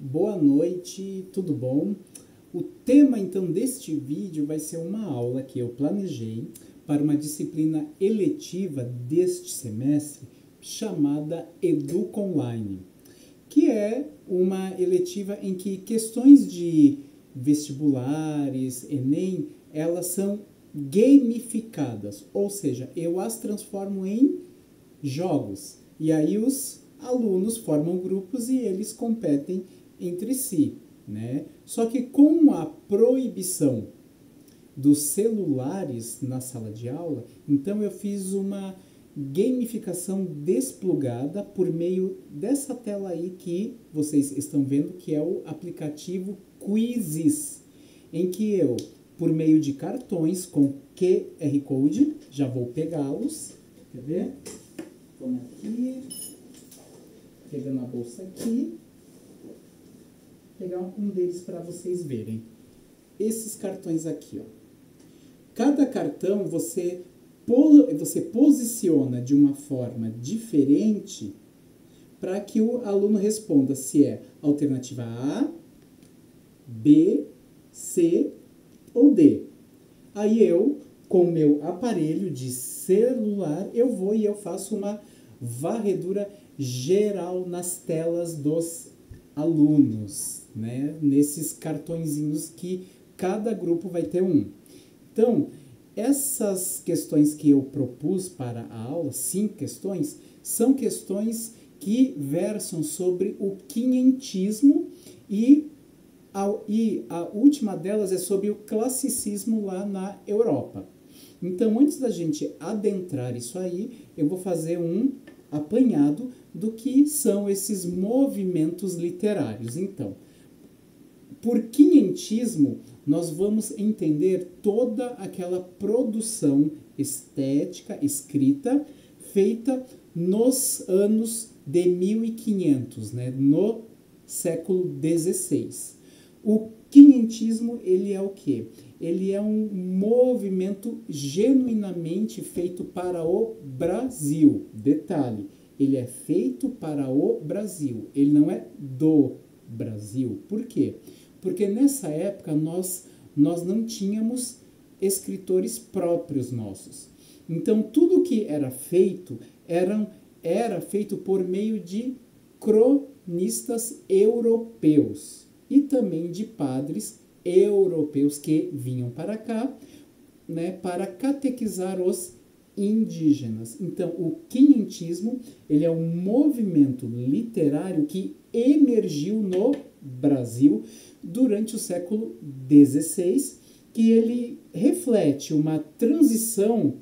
Boa noite, tudo bom? O tema então deste vídeo vai ser uma aula que eu planejei para uma disciplina eletiva deste semestre chamada Educa Online, que é uma eletiva em que questões de vestibulares, Enem, elas são gamificadas, ou seja, eu as transformo em jogos. E aí os alunos formam grupos e eles competem entre si, né? Só que com a proibição dos celulares na sala de aula, então eu fiz uma gamificação desplugada por meio dessa tela aí que vocês estão vendo, que é o aplicativo Quizzes, em que eu, por meio de cartões com QR Code, já vou pegá-los, quer ver? Vamos aqui, pegando a bolsa aqui, pegar um deles para vocês verem. Esses cartões aqui, ó. Cada cartão você posiciona de uma forma diferente para que o aluno responda se é alternativa A, B, C ou D. Aí eu, com o meu aparelho de celular, eu vou e eu faço uma varredura geral nas telas dos alunos, né? Nesses cartõezinhos que cada grupo vai ter um. Então, essas questões que eu propus para a aula, 5 questões, são questões que versam sobre o quinhentismo e a última delas é sobre o classicismo lá na Europa. Então, antes da gente adentrar isso aí, eu vou fazer um apanhado do que são esses movimentos literários. Então, por quinhentismo, nós vamos entender toda aquela produção estética, escrita, feita nos anos de 1500, né, no século XVI. O quinhentismo, ele é o quê? Ele é um movimento genuinamente feito para o Brasil. Detalhe, ele é feito para o Brasil, ele não é do Brasil. Por quê? Porque nessa época nós não tínhamos escritores próprios nossos. Então tudo que era feito era feito por meio de cronistas europeus e também de padres europeus que vinham para cá, né, para catequizar os indígenas. Então, o quinhentismo, ele é um movimento literário que emergiu no Brasil durante o século XVI, que ele reflete uma transição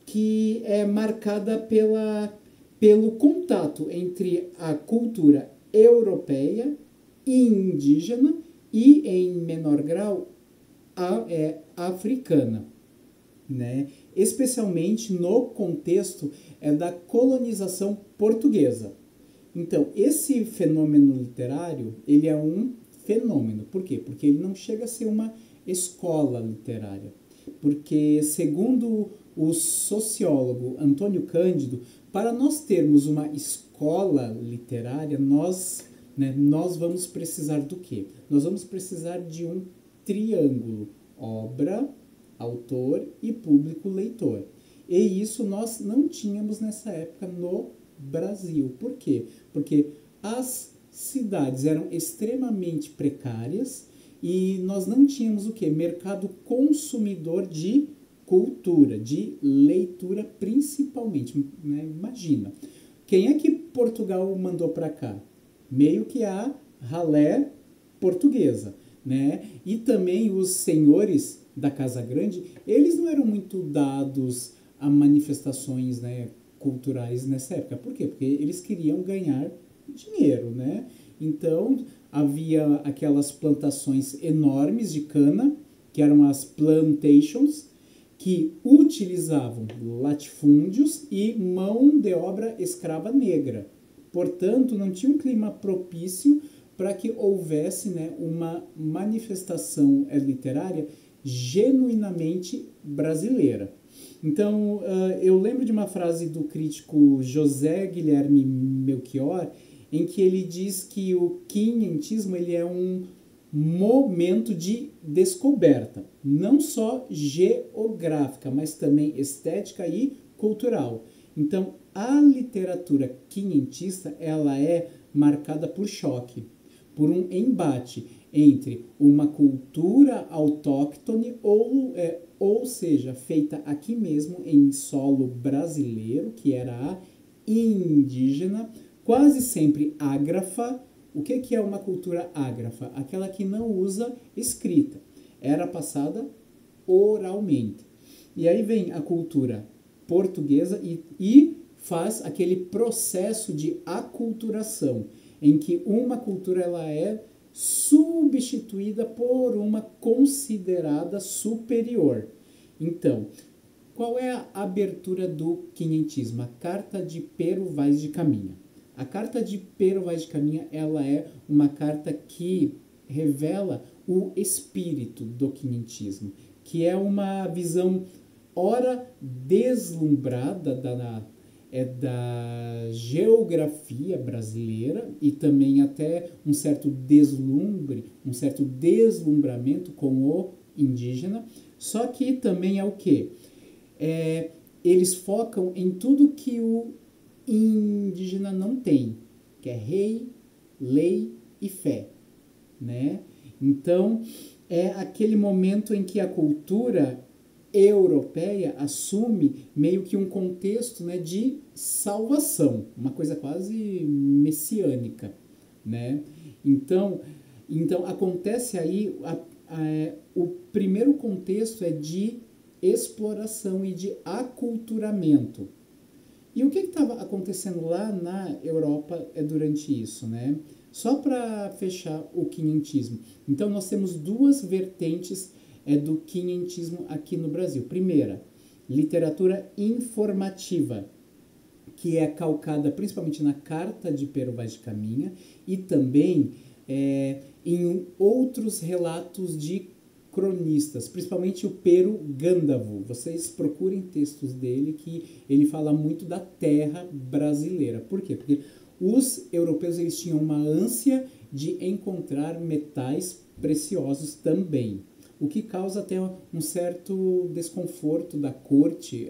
que é marcada pelo contato entre a cultura europeia e indígena e, em menor grau, africana, né? Especialmente no contexto da colonização portuguesa. Então, esse fenômeno literário, ele é um fenômeno. Por quê? Porque ele não chega a ser uma escola literária. Porque, segundo o sociólogo Antônio Cândido, para nós termos uma escola literária, nós vamos precisar do quê? Nós vamos precisar de um triângulo: obra, autor e público leitor. E isso nós não tínhamos nessa época no Brasil. Por quê? Porque as cidades eram extremamente precárias e nós não tínhamos o quê? Mercado consumidor de cultura, de leitura principalmente, né? Imagina, quem é que Portugal mandou para cá? Meio que a ralé portuguesa, né? E também os senhores da Casa Grande, eles não eram muito dados a manifestações, né, culturais nessa época. Por quê? Porque eles queriam ganhar dinheiro, né? Então, havia aquelas plantações enormes de cana, que eram as plantations, que utilizavam latifúndios e mão de obra escrava negra. Portanto, não tinha um clima propício para que houvesse, né, uma manifestação literária genuinamente brasileira. Então, eu lembro de uma frase do crítico José Guilherme Melchior, em que ele diz que o quinhentismo ele é um momento de descoberta, não só geográfica, mas também estética e cultural. Então, a literatura quinhentista, ela é marcada por choque, por um embate entre uma cultura autóctone ou seja, feita aqui mesmo em solo brasileiro, que era a indígena, quase sempre ágrafa. O que é uma cultura ágrafa? Aquela que não usa escrita. Era passada oralmente. E aí vem a cultura portuguesa e faz aquele processo de aculturação, em que uma cultura ela é substituída por uma considerada superior. Então, qual é a abertura do quinhentismo? A Carta de Pero Vaz de Caminha. A Carta de Pero Vaz de Caminha, ela é uma carta que revela o espírito do quinhentismo, que é uma visão ora deslumbrada da geografia brasileira e também até um certo deslumbre, um certo deslumbramento com o indígena, só que também é o quê? Eles focam em tudo que o indígena não tem, que é rei, lei e fé, né? Então, é aquele momento em que a cultura europeia assume meio que um contexto, né, de salvação, uma coisa quase messiânica, né? Então acontece aí, o primeiro contexto é de exploração e de aculturamento. E o que estava acontecendo lá na Europa durante isso, né? Só para fechar o quinhentismo. Então, nós temos duas vertentes do quinhentismo aqui no Brasil. Primeira, literatura informativa, que é calcada principalmente na Carta de Pero Vaz de Caminha e também em outros relatos de cronistas, principalmente o Pero Gândavo. Vocês procurem textos dele que ele fala muito da terra brasileira. Por quê? Porque os europeus eles tinham uma ânsia de encontrar metais preciosos também, o que causa até um certo desconforto da corte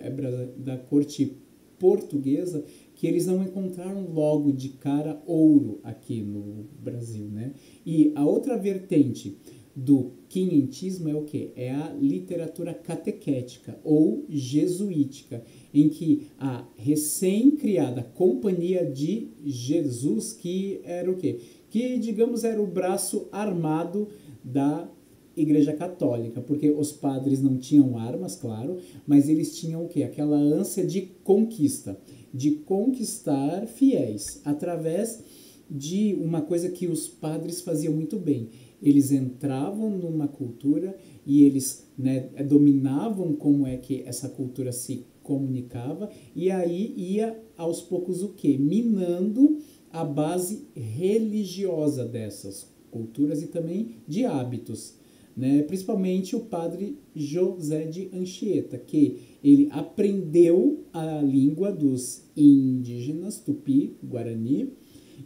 portuguesa, que eles não encontraram logo de cara ouro aqui no Brasil, né? E a outra vertente do quinhentismo é o quê? É a literatura catequética ou jesuítica, em que a recém-criada Companhia de Jesus, que era o quê? Que, digamos, era o braço armado da Igreja Católica, porque os padres não tinham armas, claro, mas eles tinham o quê? Aquela ânsia de conquista, de conquistar fiéis, através de uma coisa que os padres faziam muito bem. Eles entravam numa cultura e eles, né, dominavam como é que essa cultura se comunicava, e aí ia aos poucos o quê? Minando a base religiosa dessas culturas e também de hábitos, né? Principalmente o padre José de Anchieta, que ele aprendeu a língua dos indígenas Tupi, Guarani,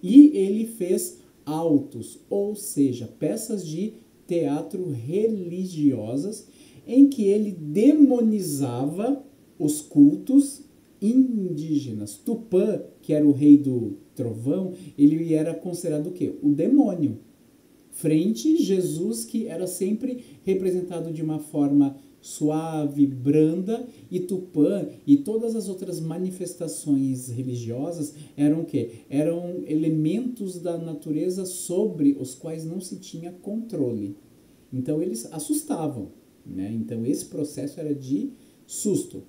e ele fez autos, ou seja, peças de teatro religiosas em que ele demonizava os cultos indígenas. Tupã, que era o rei do trovão, ele era considerado o quê? O demônio. Frente a Jesus, que era sempre representado de uma forma suave, branda, e Tupã e todas as outras manifestações religiosas eram o quê? Eram elementos da natureza sobre os quais não se tinha controle. Então eles assustavam, né? Então esse processo era de susto.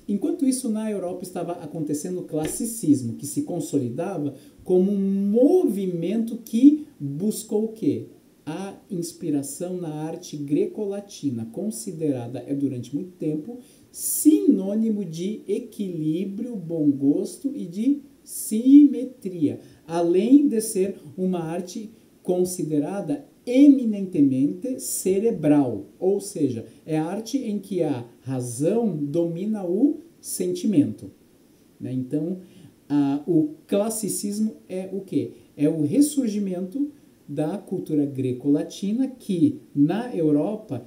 Enquanto isso, na Europa estava acontecendo o classicismo, que se consolidava como um movimento que buscou o quê? A inspiração na arte greco-latina, considerada durante muito tempo sinônimo de equilíbrio, bom gosto e de simetria, além de ser uma arte considerada eminentemente cerebral, ou seja, é a arte em que a razão domina o sentimento, né? Então, o classicismo é o quê? é o ressurgimento da cultura greco-latina, que na Europa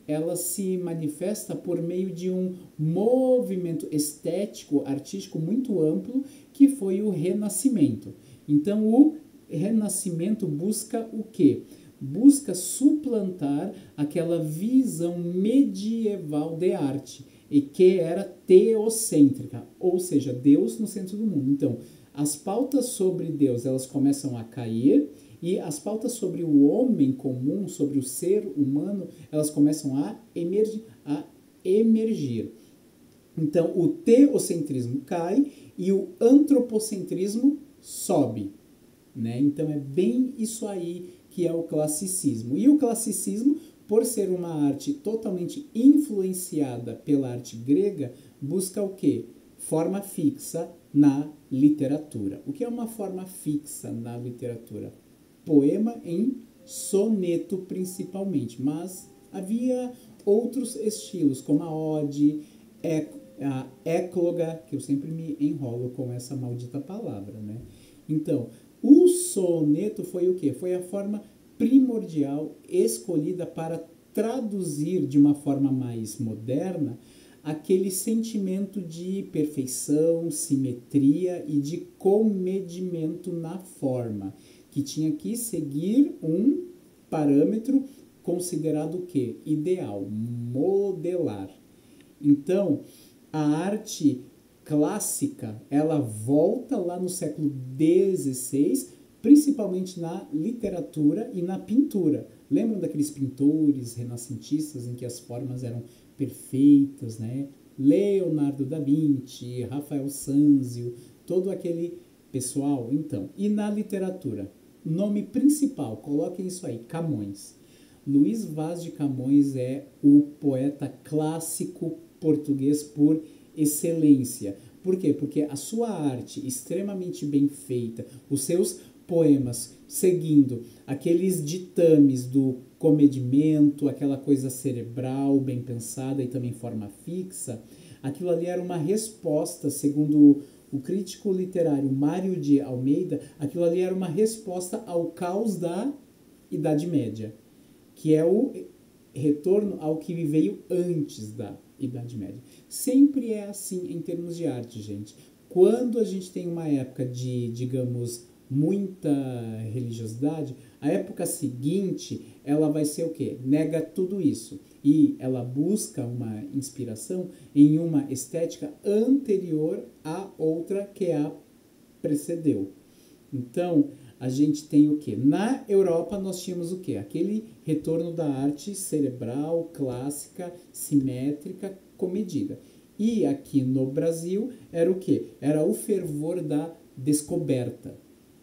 ela se manifesta por meio de um movimento estético, artístico muito amplo, que foi o Renascimento. Então, o Renascimento busca o quê? Busca suplantar aquela visão medieval de arte, e que era teocêntrica, ou seja, Deus no centro do mundo. Então, as pautas sobre Deus, elas começam a cair, e as pautas sobre o homem comum, sobre o ser humano, elas começam a emergir. Então, o teocentrismo cai e o antropocentrismo sobe, né? Então, é bem isso aí que é o classicismo. E o classicismo, por ser uma arte totalmente influenciada pela arte grega, busca o quê? Forma fixa na literatura. O que é uma forma fixa na literatura? Poema em soneto, principalmente, mas havia outros estilos, como a ode, a écloga, que eu sempre me enrolo com essa maldita palavra, né? Então, o soneto foi o quê? Foi a forma primordial escolhida para traduzir de uma forma mais moderna aquele sentimento de perfeição, simetria e de comedimento na forma, que tinha que seguir um parâmetro considerado o quê? Ideal, modelar. Então, a arte clássica, ela volta lá no século XVI, principalmente na literatura e na pintura. Lembram daqueles pintores renascentistas em que as formas eram perfeitas, né? Leonardo da Vinci, Rafael Sanzio, todo aquele pessoal. Então, e na literatura? Nome principal, coloquem isso aí, Camões. Luís Vaz de Camões é o poeta clássico português por excelência. Por quê? Porque a sua arte extremamente bem feita, os seus poemas seguindo aqueles ditames do comedimento, aquela coisa cerebral, bem pensada e também forma fixa, aquilo ali era uma resposta, segundo o crítico literário Mário de Almeida, aquilo ali era uma resposta ao caos da Idade Média, que é o retorno ao que veio antes da Idade Média. Sempre é assim em termos de arte, gente. Quando a gente tem uma época de, digamos, muita religiosidade, a época seguinte, ela vai ser o quê? Nega tudo isso. E ela busca uma inspiração em uma estética anterior à outra que a precedeu. Então, a gente tem o quê? Na Europa, nós tínhamos o quê? Aquele retorno da arte cerebral, clássica, simétrica, comedida. E aqui no Brasil, era o quê? Era o fervor da descoberta,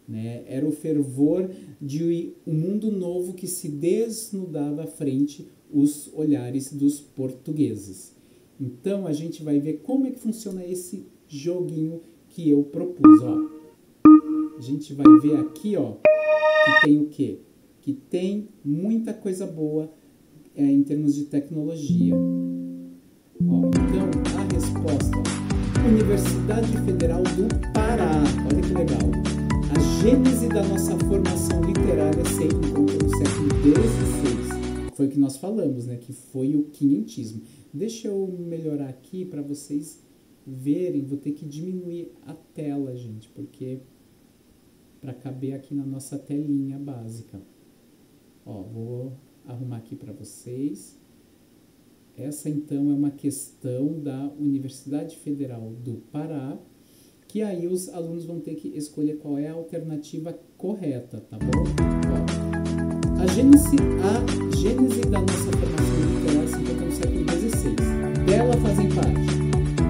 né? Era o fervor de um mundo novo que se desnudava à frente os olhares dos portugueses. Então, a gente vai ver como é que funciona esse joguinho que eu propus, ó. A gente vai ver aqui, ó, que tem o quê? Que tem muita coisa boa em termos de tecnologia. Ó, então, a resposta, ó, Universidade Federal do Pará. Olha que legal. A gênese da nossa formação literária se encontra no século XVI. Foi o que nós falamos, né? Que foi o quinhentismo. Deixa eu melhorar aqui para vocês verem. Vou ter que diminuir a tela, gente, porque para caber aqui na nossa telinha básica. Ó, vou arrumar aqui para vocês. Essa, então, é uma questão da Universidade Federal do Pará, que aí os alunos vão ter que escolher qual é a alternativa correta, tá bom? Ó, a gênese da nossa formação literária se encontra no século XVI. Dela fazem parte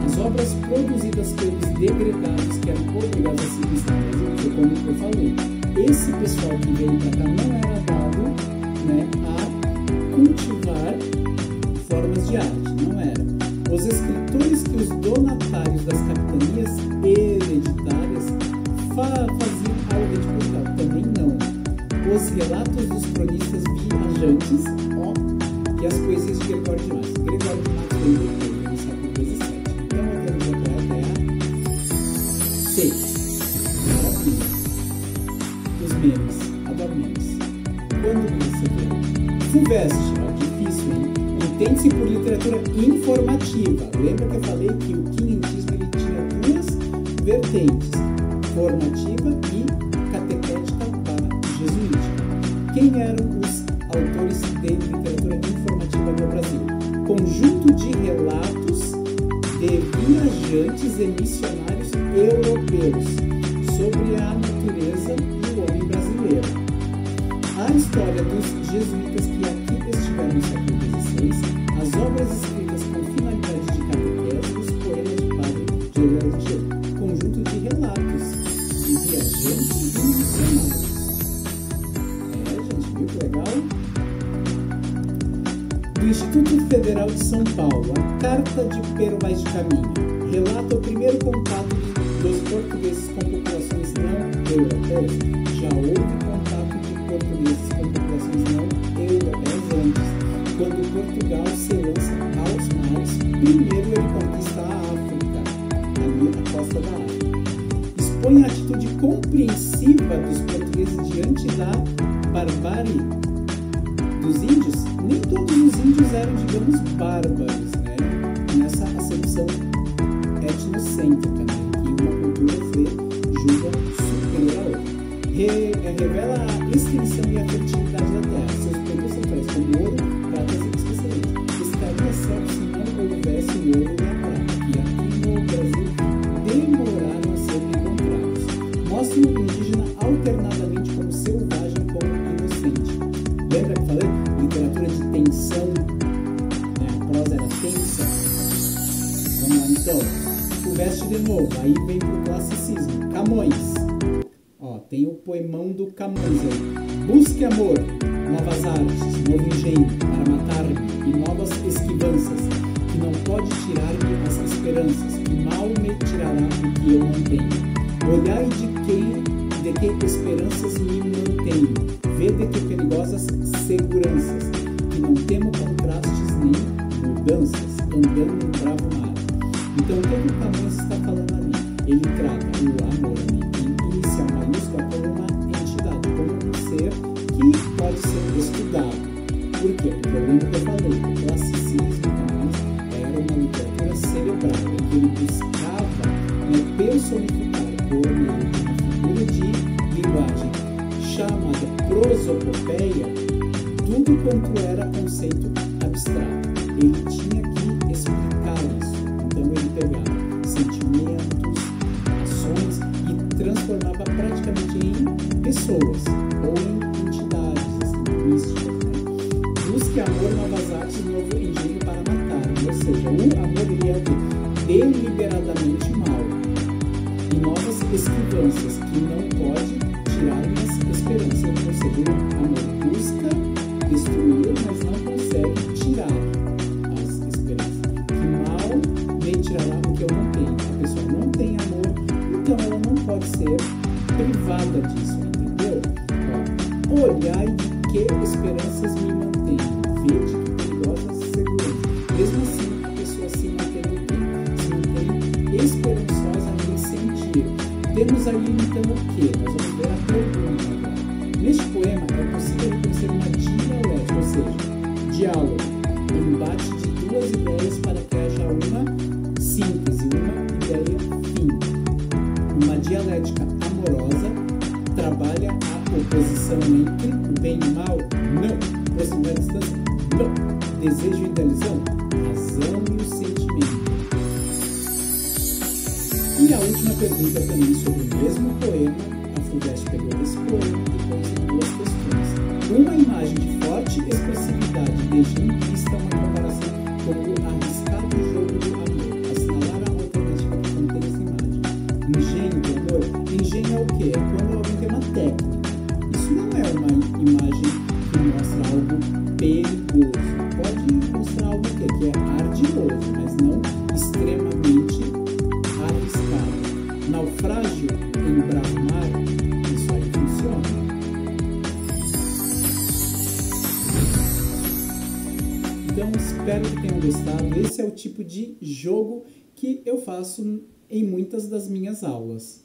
as obras produzidas pelos degredados que eram obrigados a se listar. Como eu falei, esse pessoal que veio para cá não era dado, né, a cultivar formas de arte, não era. Os escritores que os donatários das capitanias hereditárias faziam algo de cultural, também não. Os relatos dos cronistas viajantes, ó, e as poesias de Gregório de Matos. Gregório de Matos veio no século XVII. Então, a alternativa correta é a C. gradualmente. Quando recebeu? FUVEST, ó, difícil, hein? Entende-se por literatura informativa. Lembra que eu falei que o quinhentismo ele tinha duas vertentes, formativa e catequética para jesuítica. Quem eram os autores de literatura informativa no Brasil? Conjunto de relatos de viajantes e missionários europeus sobre a natureza e o homem brasileiro. A história dos jesuítas que aqui estiveram no século XVI, as obras escritas com finalidade de catequese, os poemas de Padre Geraldo G. Conjunto de relatos de viajantes e missionários. Gente, viu que legal? Do Instituto Federal de São Paulo, a Carta de Pero Vaz de Caminha relata o primeiro contato dos portugueses com populações não europeias. Já houve contato de portugueses com populações não europeias antes, quando Portugal se lança aos mares. Primeiro ele conquista a África, ali a costa da África. Expõe a atitude compreensiva dos portugueses diante da barbárie dos índios. Nem todos os índios eram, digamos, bárbaros, né? Nessa acepção etnocêntrica, né? Que uma cultura se julga superior à outra. Revela a extensão e a fertilidade da terra. Seus produtos centrais, como ouro, prata e especialmente. Estaria certo se não houvesse o ouro e a prata, que aqui no Brasil demoraram a ser encontrados. Mostra o indígena alternadamente como selvagem e como inocente. Lembra que falei? Literatura de tensão, né? A prosa era tensa. Vamos lá então. FUVEST de novo, aí vem pro classicismo. Camões. Ó, tem o poemão do Camões aí. Busque amor, novas artes, novo engenho, para matar-me, e novas esquivanças, que não pode tirar-me as esperanças, que mal me tirará o que eu não tenho. Olhai de que esperanças me mantenho, vede que perigosas seguranças, que não temo contrastes nem mudanças, andando no bravo mar. Então, o que o Camões está falando ali? Ele trata o amor, né, em inicial maiúscula, como uma entidade, como um ser que pode ser estudado. Por quê? Porque eu lembro que eu falei, o classicismo Camões era uma literatura cerebral, em que ele buscava, né, personificar por meio de uma figura de linguagem chamada prosopopeia, tudo quanto era conceito abstrato. Ele tinha que explicar isso. Então ele pegava sentimentos, ações e transformava praticamente em pessoas ou em entidades assim, místicas. Né? Busque amor, novas artes, novo engenho para matar. Ou seja, o amor ele é o quê? Deliberadamente mal. E novas esquivanças que não pode tirar-me esperanças. Ou seja, o amor busca destruir, mas não consegue tirar as esperanças. Que mal me tirará o que eu não tenho. A pessoa não tem amor, então ela não pode ser privada disso, entendeu? Ó, olhai de que esperanças me mantenho, vede que perigosas seguranças. Mesmo assim, a pessoa se mantém o quê? Se mantém esperançosa em sentir. Temos aí então o quê? Nós vamos ver a pergunta agora. Neste poema é possível reconhecer uma dialética, ou seja, diálogo, embate de duas ideias para que haja uma síntese, uma ideia fim. Uma dialética amorosa trabalha a oposição entre o bem e o mal? Não. Proximidade e distância? Não. Desejo e idealização? Razão e o sentimento. E a última pergunta também sobre o mesmo poema. A FUVEST pegou esse poema e pôs duas questões. Uma imagem de forte expressividade deixa implícita uma comparação com o arriscado jogo do amor. Assinalar a alternativa que contém essa imagem. Engenho do amor? Engenho é o quê? É quando alguém tem uma técnica. Isso não é uma imagem que mostra algo perigoso. Pode mostrar algo que é ardiloso, mas não extremamente arriscado. Naufrágio em bravo mar, isso aí funciona. Então, espero que tenham gostado. Esse é o tipo de jogo que eu faço em muitas das minhas aulas.